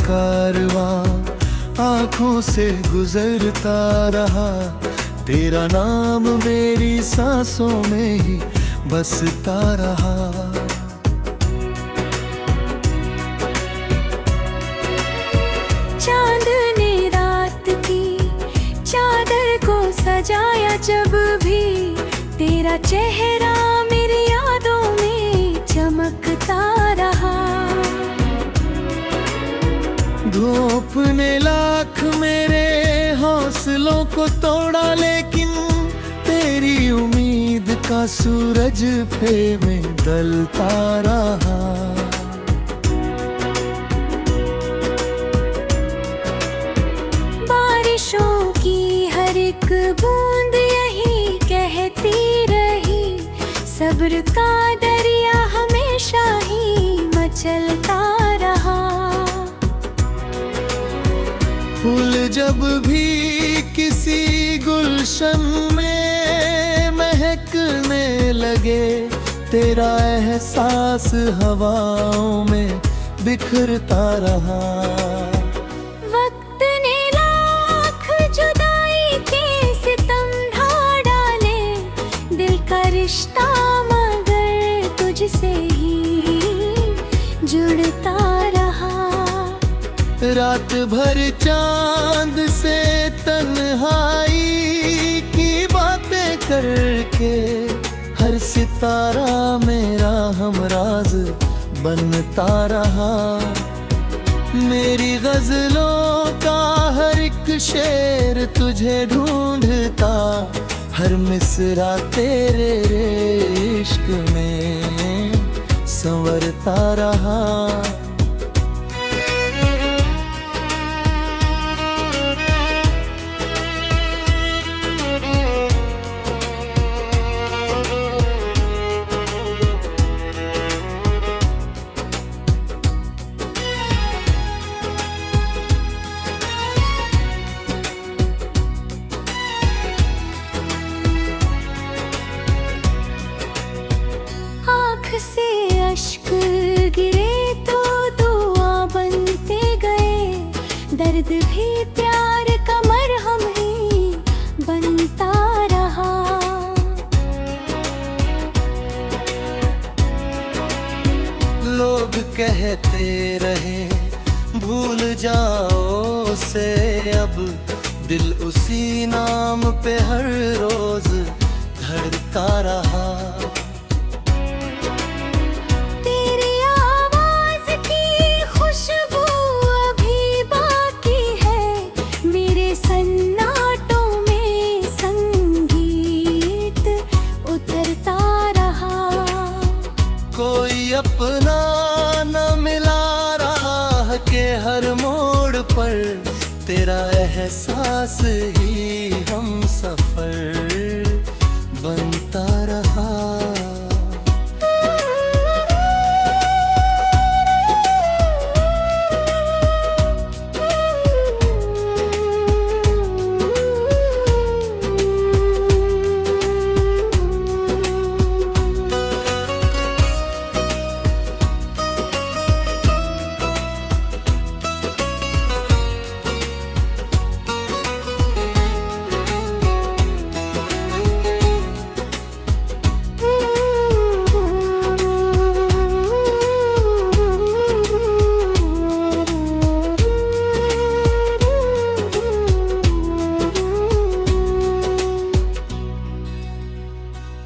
कारवां आंखों से गुजरता रहा। तेरा नाम मेरी सांसों में ही बसता रहा। चांद ने रात की चादर को सजाया जब भी, तेरा चेहरा मेरी यादों में चमकता रहा। धूप ने लाख मेरे हौसलों को तोड़ा, लेकिन तेरी उम्मीद का सूरज फिर में ढलता रहा। बारिशों की हर एक बूंद यही कहती रही, सब्र का दरिया हमेशा ही मचलता रहा। फूल जब भी किसी गुलशन में महकने लगे, तेरा एहसास हवाओं में बिखरता रहा। वक्त ने लाख जुदाई के सितम ढा डाले, दिल का रिश्ता मगर तुझसे ही जुड़ता रहा। रात भर चांद से तन्हाई की बातें करके, हर सितारा मेरा हमराज बनता रहा। मेरी गजलों का हर एक शेर तुझे ढूंढता, हर मिसरा तेरे इश्क में संवरता रहा। से अश्क गिरे तो दुआ बनते गए, दर्द भी प्यार का मरहम ही बनता रहा। लोग कहते रहे भूल जाओ उसे, अब दिल उसी नाम पे हर रोज धड़कता रहा। कोई अपना न मिला रहा के हर मोड़ पर, तेरा एहसास ही हम सफर बनता रहा।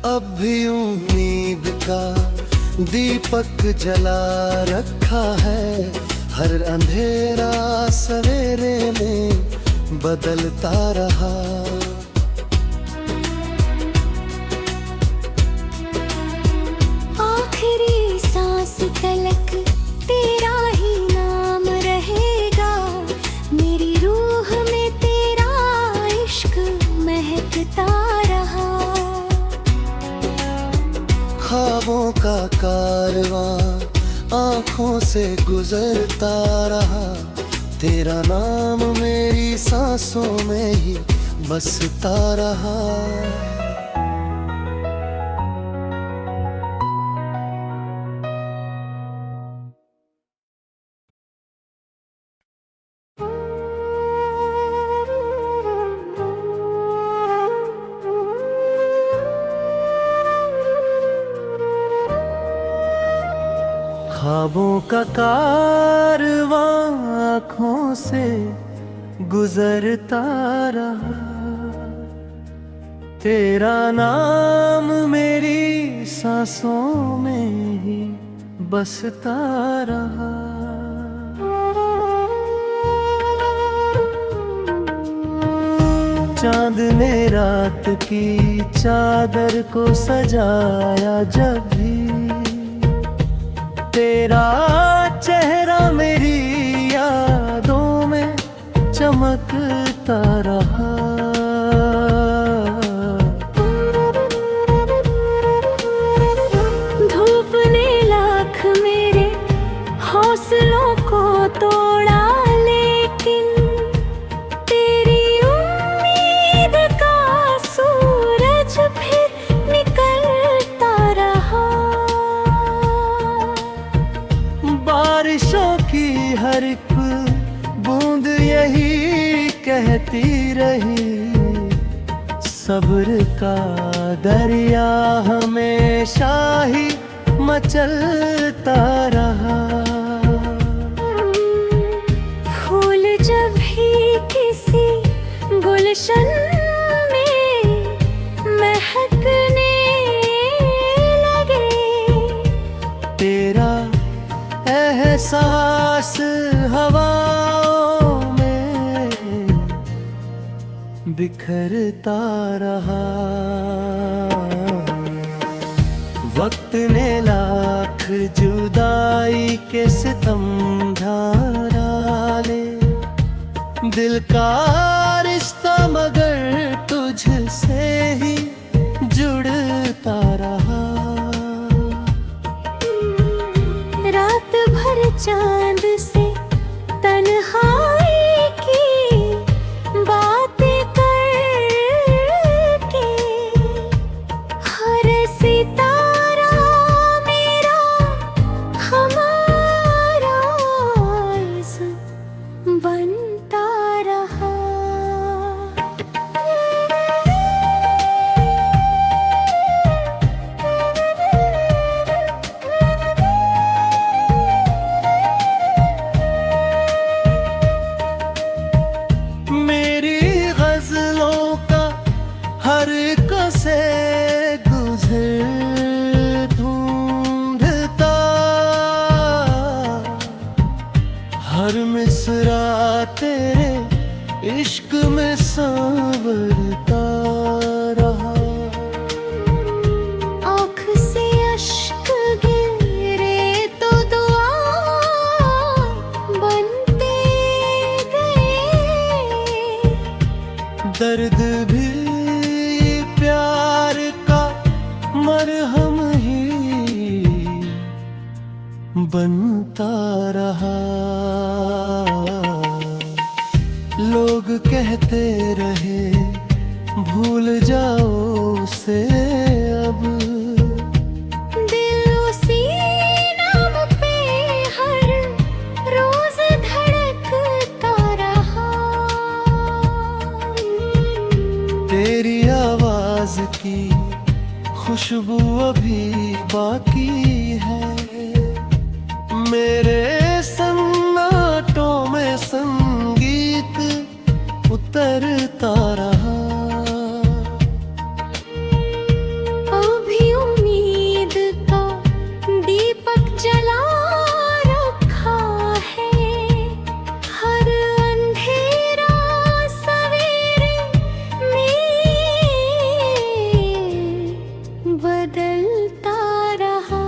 अब भी उम्मीद का दीपक जला रखा है, हर अंधेरा सवेरे में बदलता रहा। आखिरी सांस तलक तेरा ही नाम रहेगा, मेरी रूह में तेरा इश्क महकता रहा। ख्वाबों का कारवां आंखों से गुजरता रहा, तेरा नाम मेरी सांसों में ही बसता रहा। ख्वाबों का कारवां आँखों से गुजरता रहा, तेरा नाम मेरी सांसों में ही बसता रहा। चांद ने रात की चादर को सजाया जब भी, तेरा चेहरा मेरी यादों में चमकता रहा। धूप ने लाख मेरे हौसलों को तोड़ा, लेकिन तेरी उम्मीद का सूरज फिर निकलता रहा। बारिशों की हर एक बूंद यही कहती रही, सब्र का दरिया हमेशा ही मचलता रहा। फूल जब भी किसी गुलशन में महकने लगे, तेरा एहसास हवाओं में बिखरता रहा। वक्त ने लाख जुदाई के सितम डाले, दिल का रिश्ता मगर तुझसे ही जुड़ता रहा। रात भर चांद से तन्हाई की बातें करके, हर सितारा मेरा हमारा बनता रहा। मेरी गजलों का हर कसे गुजर ढूंढता, हर मिसरा तेरे इश्क में संवरता रहा। आँख से अश्क गिरे तो दुआ बनते गए, दर्द भी प्यार का मरहम ही बनता रहा। लोग कहते रहे भूल जाओ उसे, अब दिल उसी नाम पे हर रोज धड़कता रहा। तेरी आवाज की खुशबू अभी बाकी है, मेरे सन्नाटों में संगीत उतरता रहा। अभी उम्मीद का दीपक जला रखा है, हर अंधेरा सवेरे में बदलता रहा।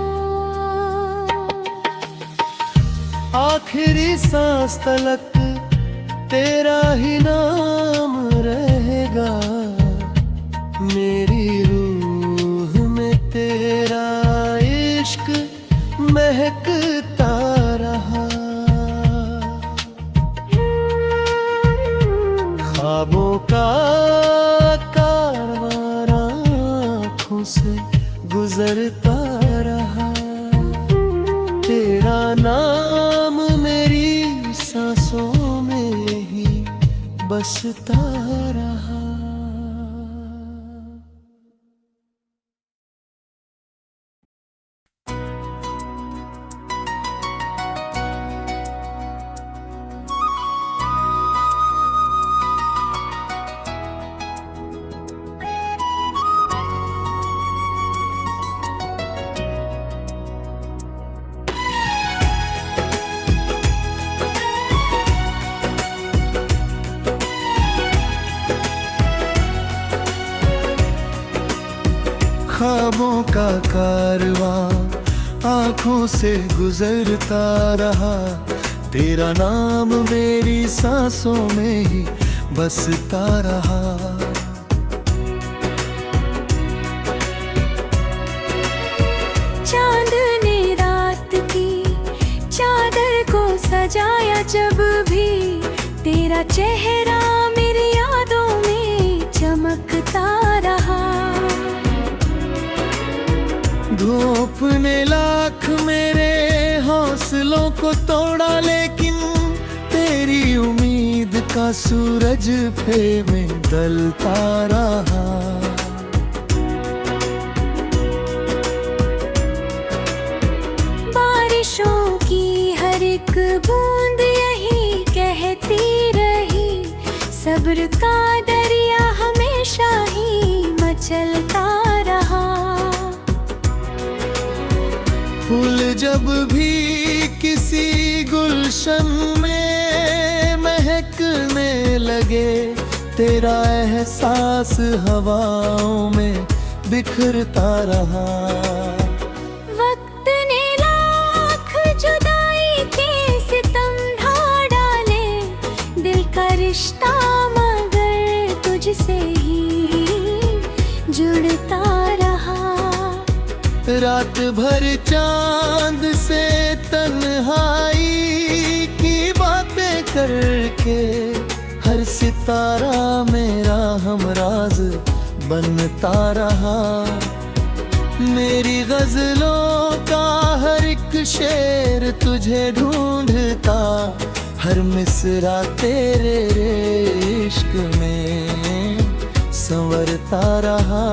आखिरी सांस तलक तेरा ही नाम रहेगा, मेरी रूह में तेरा इश्क महकता रहा। ख्वाबों का कारवां आँखों से गुजरता रहा, तेरा नाम मेरी सांसों में ही बसता रहा। ख्वाबों का कारवां आंखों से गुजरता रहा, तेरा नाम मेरी सांसों में ही बसता रहा। चांद ने रात की चादर को सजाया जब भी, तेरा चेहरा मेरी यादों में चमकता रहा। धूप ने लाख मेरे हौसलों को तोड़ा, लेकिन तेरी उम्मीद का सूरज फिर में ढलता रहा। बारिशों की हर एक बूंद यही कहती रही, सब्र का दरिया हमेशा ही मचलता रहा। फूल जब भी किसी गुलशन में महकने लगे, तेरा एहसास हवाओं में बिखरता रहा। वक्त ने लाख जुदाई के सितम ढा डाले, दिल का रिश्ता मगर तुझसे ही जुड़ता रहा। रात भर चांद से तन्हाई की बातें करके, हर सितारा मेरा हमराज बनता रहा। मेरी गजलों का हर एक शेर तुझे ढूंढता, हर मिसरा तेरे इश्क में संवरता रहा।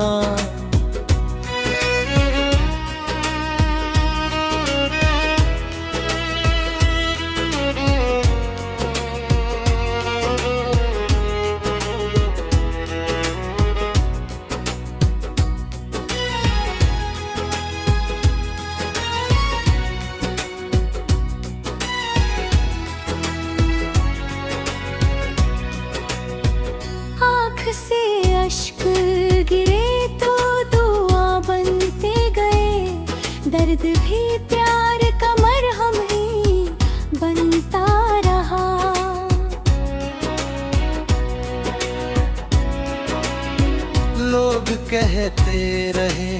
से अश्क गिरे तो दुआ बनते गए, दर्द भी प्यार का मरहम ही बनता रहा। लोग कहते रहे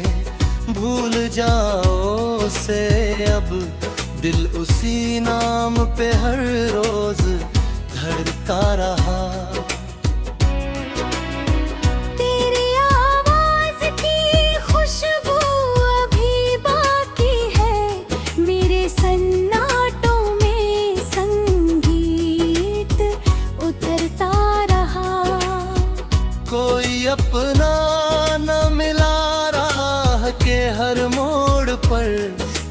भूल जाओ उसे, अब दिल उसी नाम पे हर रोज धड़का रहा। कोई अपना न मिला राह के हर मोड़ पर,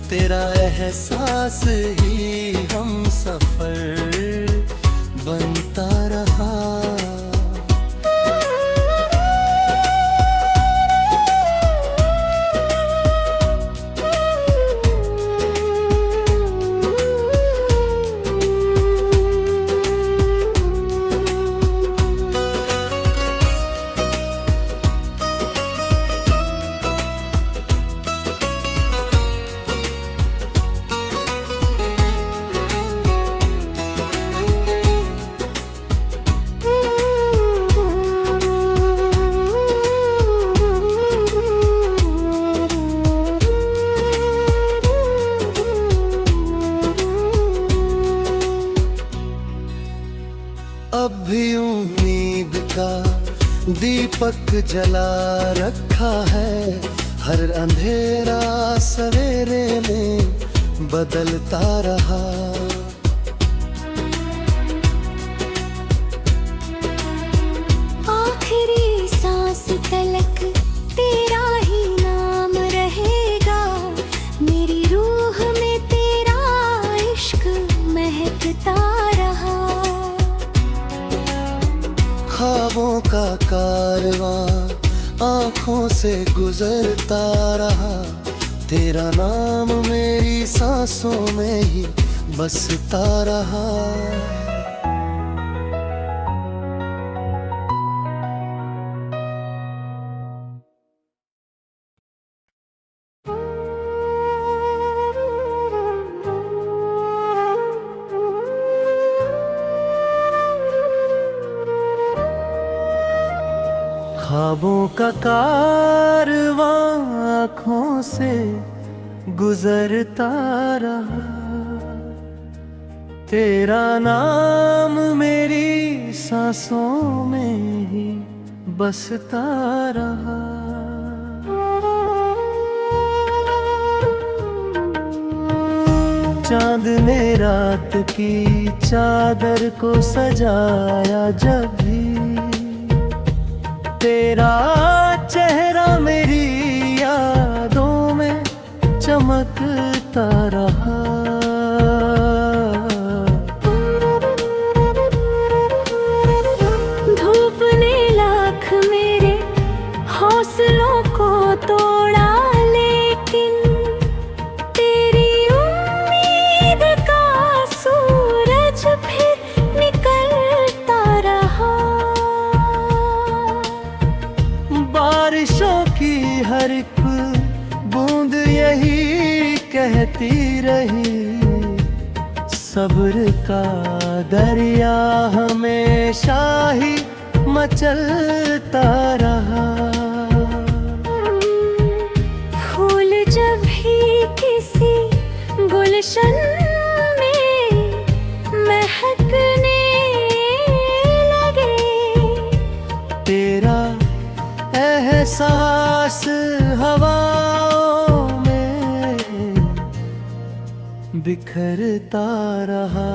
तेरा एहसास ही हम सफर बनता रहा। अब भी उम्मीद का दीपक जला रखा है, हर अंधेरा सवेरे में बदलता रहा। आखिरी सांस तलक तेरा ही नाम रहेगा, मेरी रूह में तेरा इश्क महकता रहा। ख्वाबों का कारवां आंखों से गुजरता रहा, तेरा नाम मेरी सांसों में ही बसता रहा। ख्वाबों का कारवां आँखों से गुजरता रहा, तेरा नाम मेरी सांसों में ही बसता रहा। चांद ने रात की चादर को सजाया जब भी, तेरा चेहरा मेरी यादों में चमकता रहा। धूप ने लाख मेरे हौसलों को तोड़ा, लेकिन तेरी उम्मीद का सूरज फिर निकलता रहा। बारिशों की हर एक बूंद यही कहती रही, सब्र का दरिया हमेशा ही मचलता रहा। फूल जब भी किसी गुलशन में महकने लगे, तेरा एहसास हवाओं में बिखरता रहा।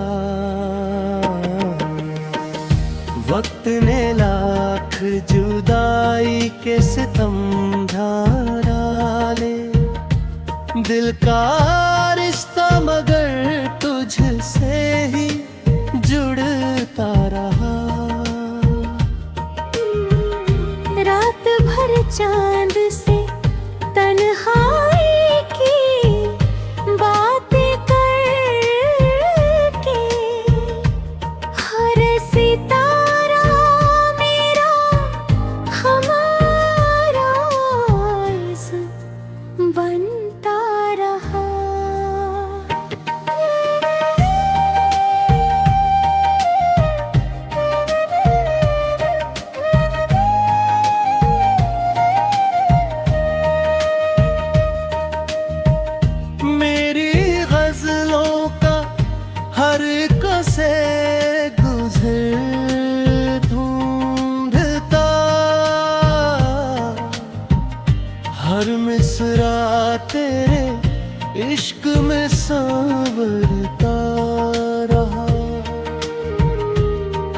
वक्त ने लाख जुदाई के सितम डाले, दिल का रिश्ता मगर तुझसे ही जुड़ता रहा। रात भर चांद से तन्हाई की बातें करके, हर सितारा मेरा हमारा इस बनता रहा। मेरी गजलों का हर कसे गुजर ढूंढता, हर मिसरा तेरे इश्क में सांवरता रहा।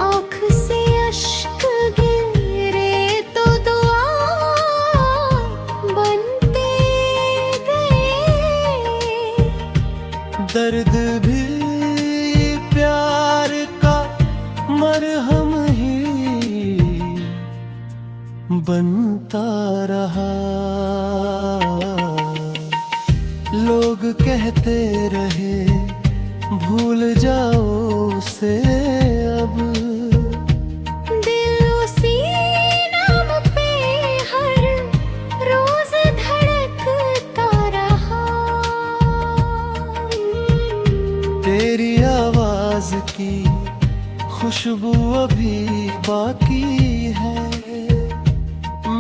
आँख से अश्क गिरे तो दुआ बनते गए, दर्द भी प्यार का मरहम ही बनता रहा। लोग कहते रहे भूल जाओ उसे, अब दिल उसी नाम पे हर रोज धड़कता रहा। तेरी आवाज की खुशबू अभी बाकी है,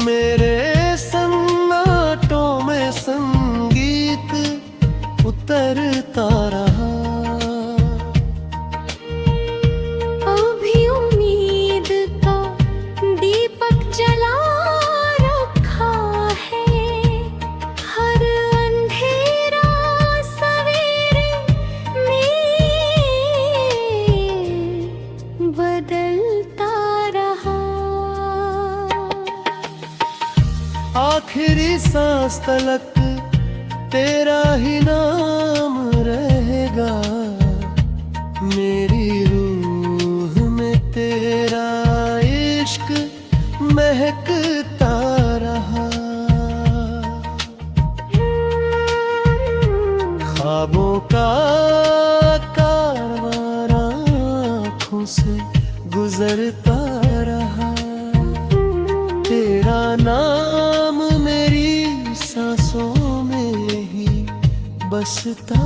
मेरे सन्नाटों में संगीत उतरता रहा। अभी उम्मीद का दीपक जला रखा है, हर अंधेरा सवेरे में बदलता रहा। आखिरी सांस तलक तेरा ही नाम रहेगा, मेरी रूह में तेरा इश्क महकता रहा। ख्वाबों का कारवां आँखों से गुजरता रहा, तेरा नाम मेरी सांसों में ही बसता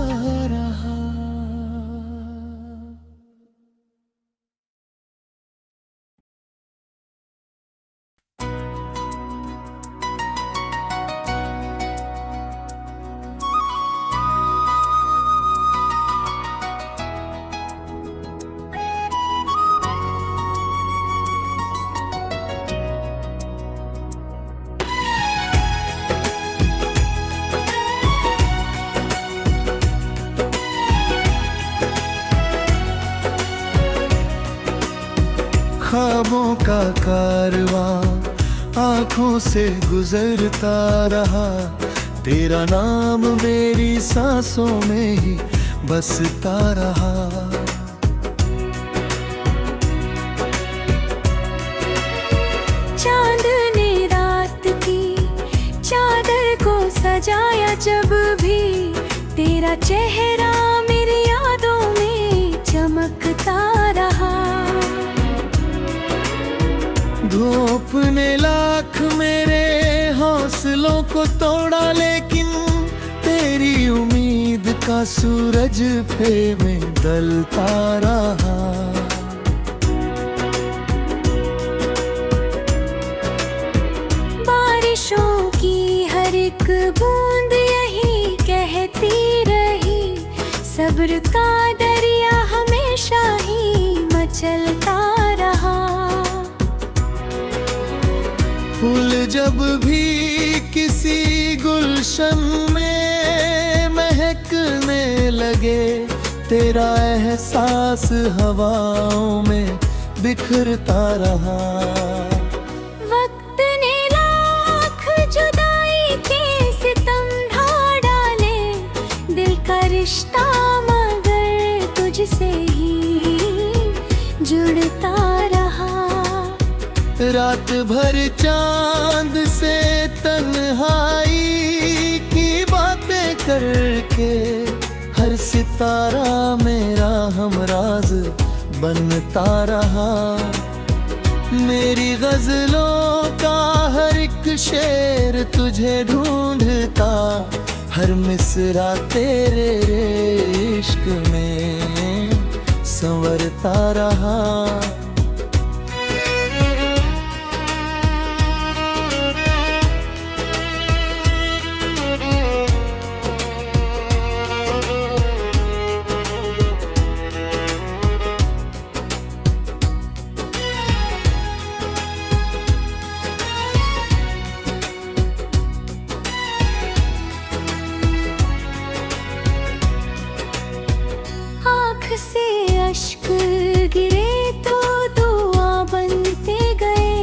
रहा। ख्वाबों का कारवां आंखों से गुजरता रहा, तेरा नाम मेरी सांसों में ही बसता रहा। चांद ने रात की चादर को सजाया जब भी, तेरा चेहरा मेरी यादों में चमकता रहा। धूप ने लाख मेरे हौसलों को तोड़ा, लेकिन तेरी उम्मीद का सूरज फिर में ढलता रहा। बारिशों की हर एक बूंद यही कहती रही, सब्र का दरिया हमेशा ही मचलता रहा। फूल जब भी किसी गुलशन में महकने लगे, तेरा एहसास हवाओं में बिखरता रहा। वक्त ने लाख जुदाई के सितम ढा डाले, दिल का रिश्ता मगर तुझसे ही जुड़ता रहा। रात भर चांद से तन्हाई की बातें करके, हर सितारा मेरा हमराज बनता रहा। मेरी गजलों का हर एक शेर तुझे ढूंढता, हर मिसरा तेरे इश्क में संवरता रहा। से अश्क गिरे तो दुआ बनते गए,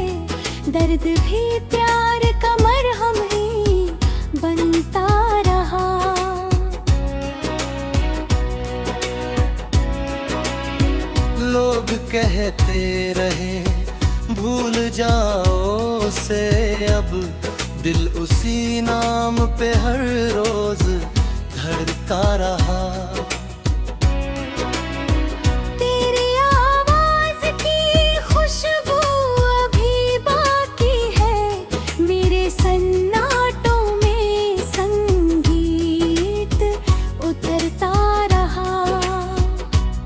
दर्द भी प्यार का मरहम ही बनता रहा। लोग कहते रहे भूल जाओ उसे, अब दिल उसी नाम पे हर रोज धड़कता रहा।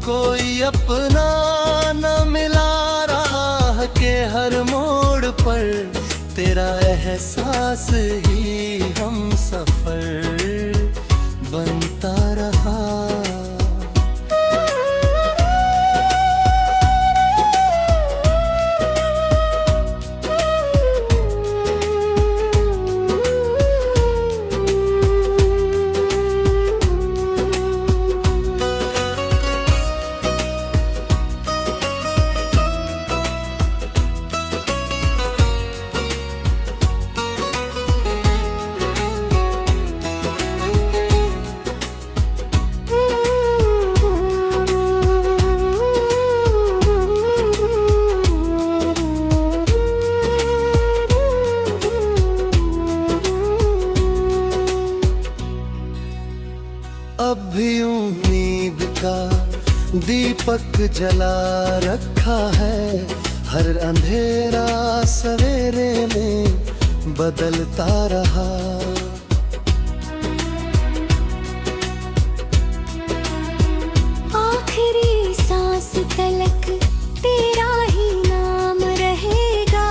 कोई अपना न मिला रहा के हर मोड़ पर, तेरा एहसास ही हम सफर बनता रहा। अब भी उम्मीद का दीपक जला रखा है, हर अंधेरा सवेरे में बदलता रहा। आखिरी सांस तलक तेरा ही नाम रहेगा,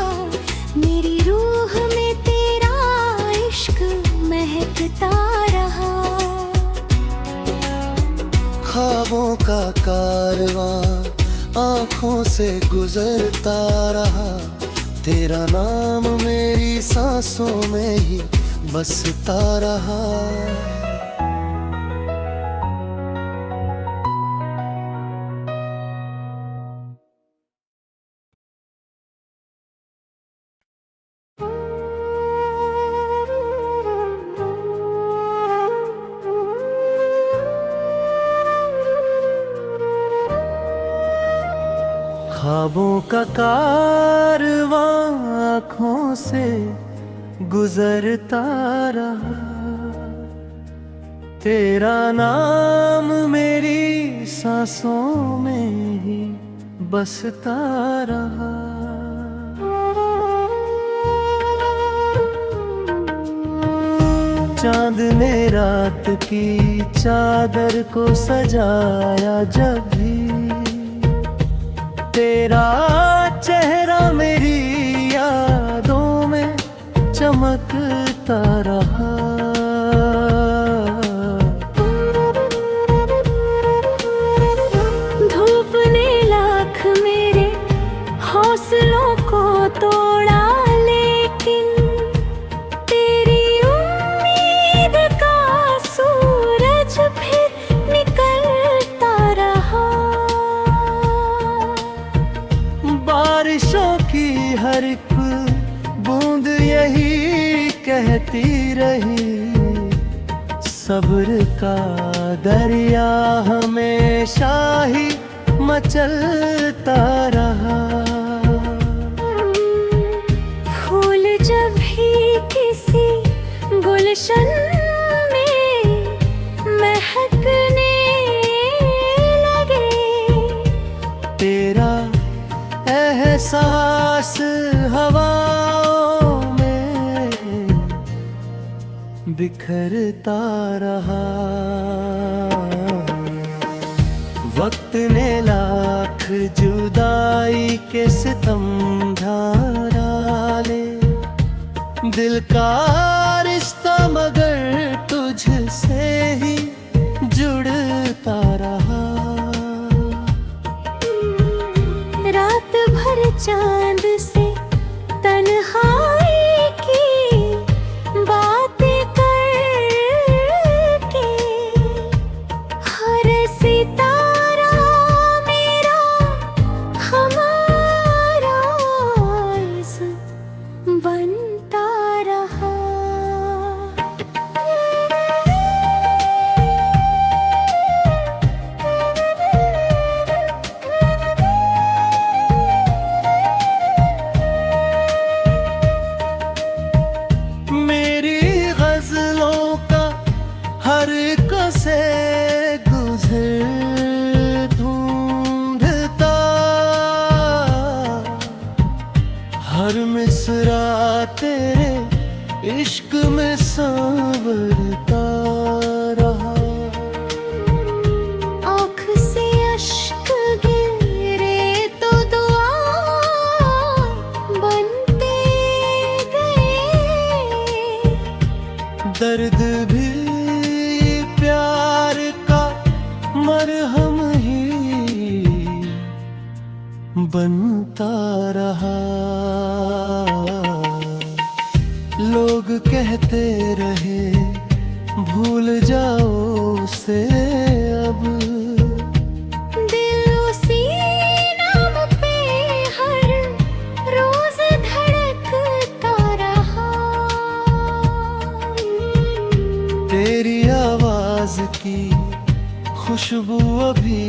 मेरी रूह में तेरा इश्क महकता रहा। ख्वाबों का कारवां आंखों से गुजरता रहा, तेरा नाम मेरी सांसों में ही बसता रहा। ख्वाबों का कारवां आँखों से गुजरता रहा, तेरा नाम मेरी सांसों में ही बसता रहा। चांद ने रात की चादर को सजाया जब भी, तेरा चेहरा मेरी यादों में चमकता रहा। धूप ने लाख मेरे हौसलों को तोड़ा, लेकिन तेरी उम्मीद का सूरज फिर निकलता रहा। बारिशों की हर एक बूंद यही कहती रही, सब्र का दरिया हमेशा ही मचलता रहा। फूल जब भी किसी गुलशन में महकने लगे, तेरा एहसास हवाओं में बिखरता रहा। वक्त ने लाख जुदाई के सितम डाले, दिल का रिश्ता मगर तुझसे ही जुड़ता रहा। रात भर चांद से तन्हाई की बातें करके, हर सितारा मेरा हमारा बनता रहा। मेरी गजलों का हर कसे गुजर ढूंढता, हर मिसरा तेरे इश्क में सांवरता रहा। आँख से अश्क गिरे तो दुआ बनते गए, दर्द भी प्यार का मरहम ही बनता रहा। लोग कहते रहे भूल जाओ उसे, अब दिल उसी नाम पे हर रोज धड़कता रहा। तेरी आवाज की खुशबू अभी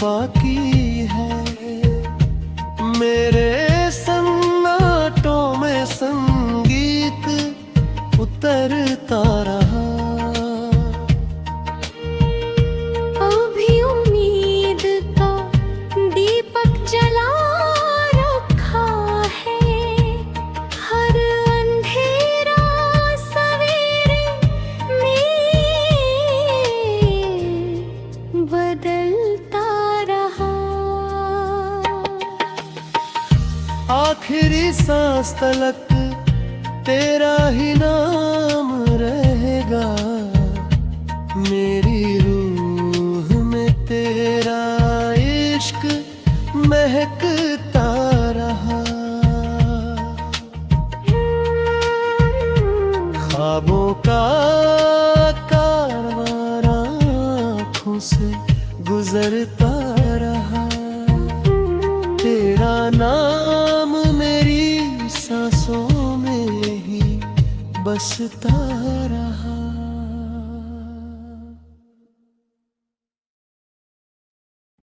बाकी है, मेरे सन्नाटों में संगीत उतरता रहा। अभी उम्मीद का दीपक जला रखा है, हर अंधेरा सवेरे में बदलता रहा। आखिरी सांस तलक तेरा ही नाम रहेगा, मेरी रूह में तेरा इश्क महकता रहा। ख्वाबों का कारवां आँखों से गुजरता रहा, तेरा नाम मेरी सांसों में ही बसता